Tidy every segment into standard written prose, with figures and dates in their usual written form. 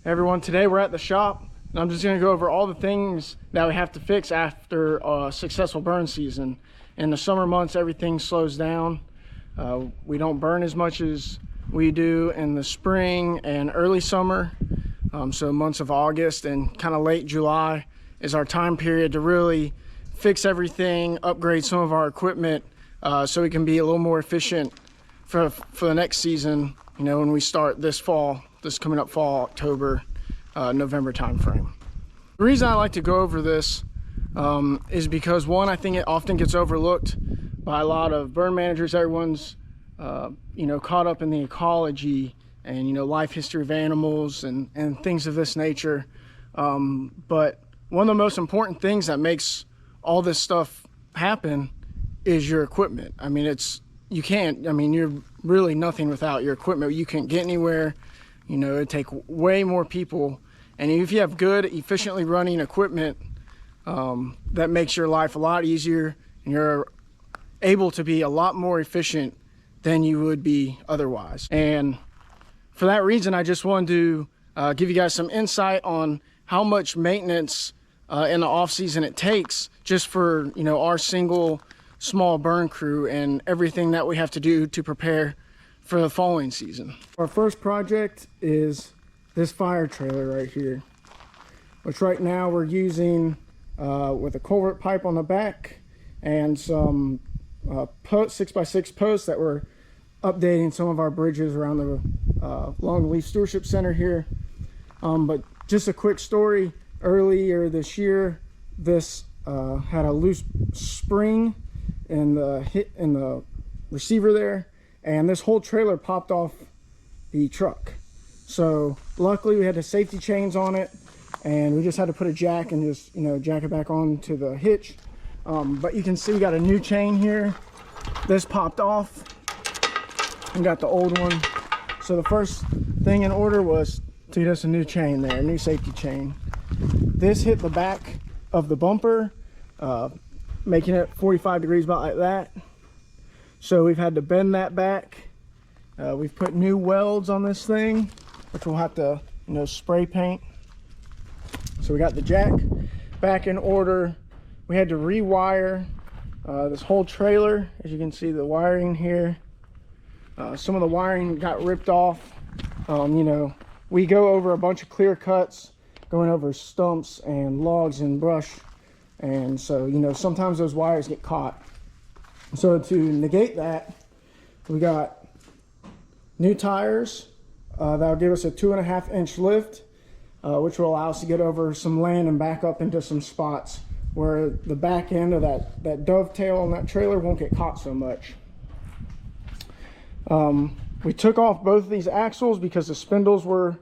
Everyone, today we're at the shop and I'm just going to go over all the things that we have to fix after a successful burn season. In the summer months, everything slows down. We don't burn as much as we do in the spring and early summer. So months of August and kind of late July is our time period to really fix everything, upgrade some of our equipment so we can be a little more efficient for the next season, you know, when we start this fall, this coming up fall, October, November time frame. The reason I like to go over this is because, one, I think it often gets overlooked by a lot of burn managers. Everyone's you know, caught up in the ecology and, you know, life history of animals and things of this nature. But one of the most important things that makes all this stuff happen is your equipment. I mean, you're really nothing without your equipment. You can't get anywhere. You know, it'd take way more people. And if you have good, efficiently running equipment, that makes your life a lot easier and you're able to be a lot more efficient than you would be otherwise. And for that reason, I just wanted to give you guys some insight on how much maintenance in the off season it takes just for, you know, our single small burn crew and everything that we have to do to prepare for the following season. Our first project is this fire trailer right here, which right now we're using with a culvert pipe on the back and some 6x6 posts that we're updating some of our bridges around the Longleaf Stewardship Center here. But just a quick story, earlier this year, this had a loose spring in the receiver there, and this whole trailer popped off the truck. So luckily we had the safety chains on it, and we just had to put a jack and just, you know, jack it back onto the hitch. But you can see we got a new chain here. This popped off and got the old one. So the first thing in order was to get us a new chain there, a new safety chain. This hit the back of the bumper, making it 45 degrees about like that. So we've had to bend that back. We've put new welds on this thing, which we'll have to, you know, spray paint. So we got the jack back in order. We had to rewire this whole trailer. As you can see, the wiring here, some of the wiring got ripped off. You know, we go over a bunch of clear cuts, going over stumps and logs and brush, and so, you know, sometimes those wires get caught. So to negate that, we got new tires that'll give us a 2.5 inch lift, which will allow us to get over some land and back up into some spots where the back end of that dovetail on that trailer won't get caught so much. We took off both of these axles because the spindles were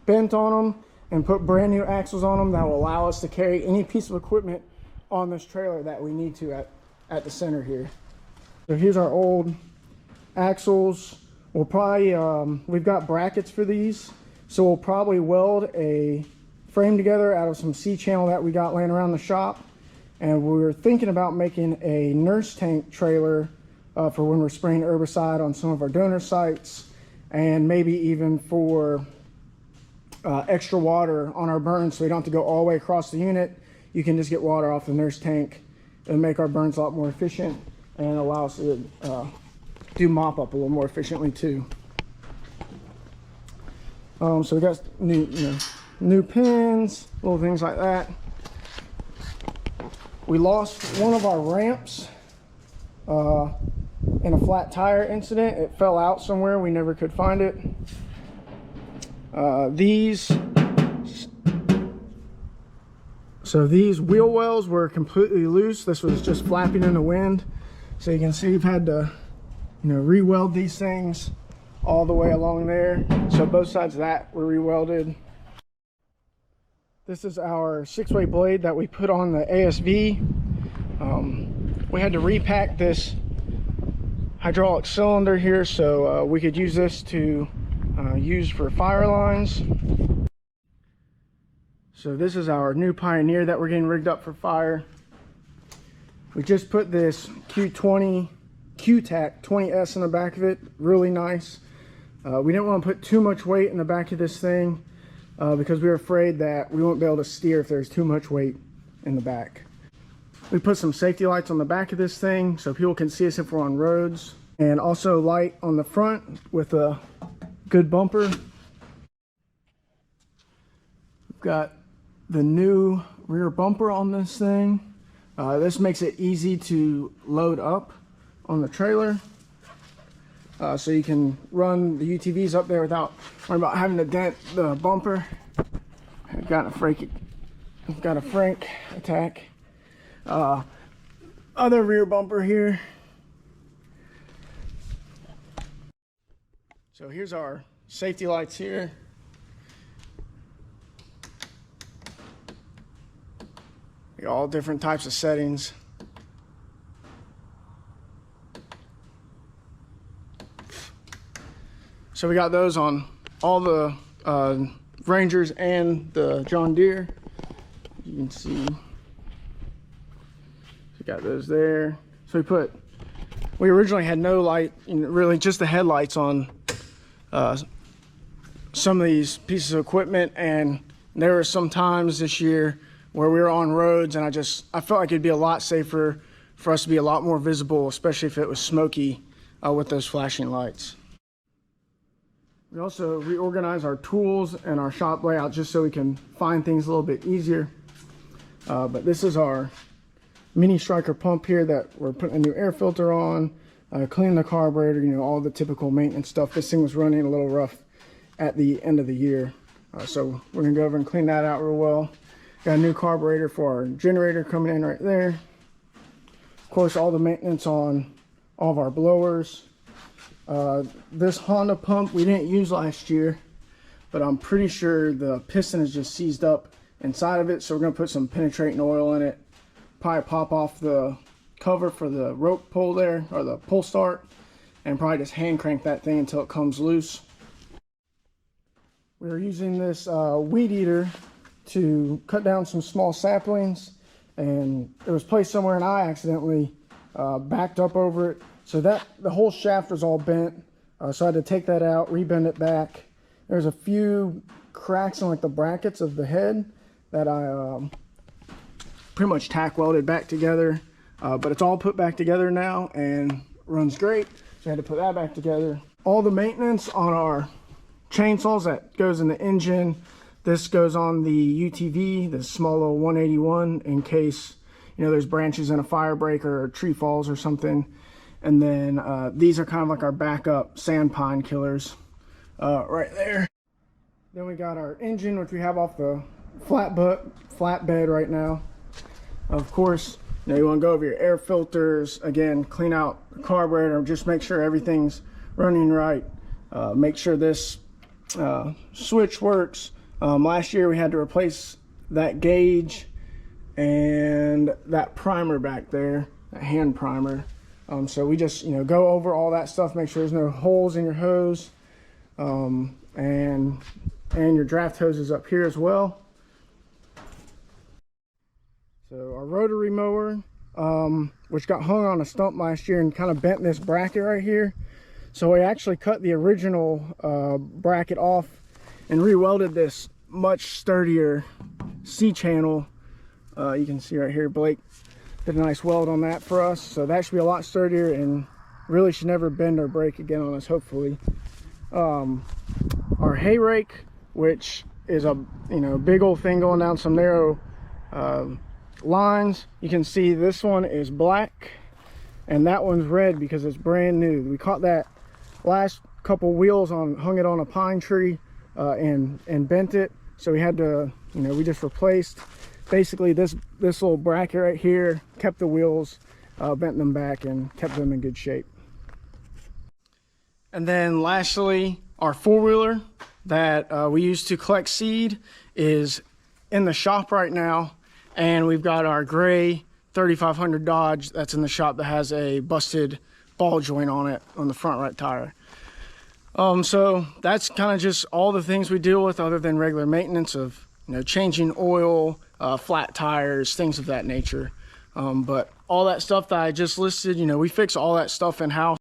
bent on them, and put brand new axles on them that will allow us to carry any piece of equipment on this trailer that we need to at the center here. So here's our old axles. We'll probably, we've got brackets for these, so we'll probably weld a frame together out of some C-channel that we got laying around the shop. And we were thinking about making a nurse tank trailer for when we're spraying herbicide on some of our donor sites, and maybe even for extra water on our burns, so we don't have to go all the way across the unit. You can just get water off the nurse tank and make our burns a lot more efficient and allow us to do mop up a little more efficiently too. So we got new pins, little things like that. We lost one of our ramps in a flat tire incident. It fell out somewhere, we never could find it. These wheel wells were completely loose. This was just flapping in the wind. So you can see we've had to, you know, re-weld these things all the way along there. So both sides of that were re-welded. This is our 6-way blade that we put on the ASV. We had to repack this hydraulic cylinder here so we could use this to use for fire lines. So this is our new Pioneer that we're getting rigged up for fire. We just put this Q-TAC 20S in the back of it, really nice. We didn't want to put too much weight in the back of this thing because we were afraid that we won't be able to steer if there's too much weight in the back. We put some safety lights on the back of this thing so people can see us if we're on roads, and also light on the front with a good bumper. We've got the new rear bumper on this thing. This makes it easy to load up on the trailer. So you can run the UTVs up there without worrying about having to dent the bumper. I've got a Frank attack. Other rear bumper here. So here's our safety lights here. We got all different types of settings. So we got those on all the Rangers and the John Deere. You can see we got those there. So we originally had no light, really just the headlights on some of these pieces of equipment, and there were some times this year where we were on roads and I felt like it'd be a lot safer for us to be a lot more visible, especially if it was smoky with those flashing lights. We also reorganized our tools and our shop layout just so we can find things a little bit easier. But this is our mini striker pump here that we're putting a new air filter on, cleaning the carburetor, all the typical maintenance stuff. This thing was running a little rough at the end of the year. So we're gonna go over and clean that out real well. Got a new carburetor for our generator coming in right there. Of course, all the maintenance on all of our blowers. This Honda pump we didn't use last year, but I'm pretty sure the piston is just seized up inside of it, so we're going to put some penetrating oil in it, probably pop off the cover for the rope pull there, or the pull start, and probably just hand crank that thing until it comes loose. We're using this weed eater to cut down some small saplings, and it was placed somewhere and I accidentally backed up over it. So the whole shaft was all bent, so I had to take that out, rebend it back. There's a few cracks in like the brackets of the head that I pretty much tack welded back together, but it's all put back together now and runs great. So I had to put that back together. All the maintenance on our chainsaws that goes in the engine, this goes on the UTV, the small little 181, in case there's branches in a fire break or tree falls or something. And then these are kind of like our backup sand pine killers right there. Then we got our engine, which we have off the flatbed right now. Of course, you want to go over your air filters, again, clean out the carburetor, just make sure everything's running right. Make sure this switch works. Last year we had to replace that gauge and that primer back there, that hand primer. So we just go over all that stuff, make sure there's no holes in your hose, and your draft hose is up here as well. So our rotary mower, which got hung on a stump last year and kind of bent this bracket right here. So we actually cut the original bracket off and re-welded this much sturdier C-channel. You can see right here, Blake did a nice weld on that for us, so that should be a lot sturdier and really should never bend or break again on us, hopefully. Our hay rake, which is a big old thing going down some narrow lines. You can see this one is black and that one's red because it's brand new. We caught that last couple wheels hung it on a pine tree and bent it, so we had to we just replaced basically this little bracket right here, kept the wheels, bent them back and kept them in good shape. And then lastly, our four-wheeler that we use to collect seed is in the shop right now, and we've got our gray 3500 Dodge that's in the shop that has a busted ball joint on it on the front right tire. So that's kind of just all the things we deal with other than regular maintenance of changing oil, flat tires, things of that nature. But all that stuff that I just listed, we fix all that stuff in-house.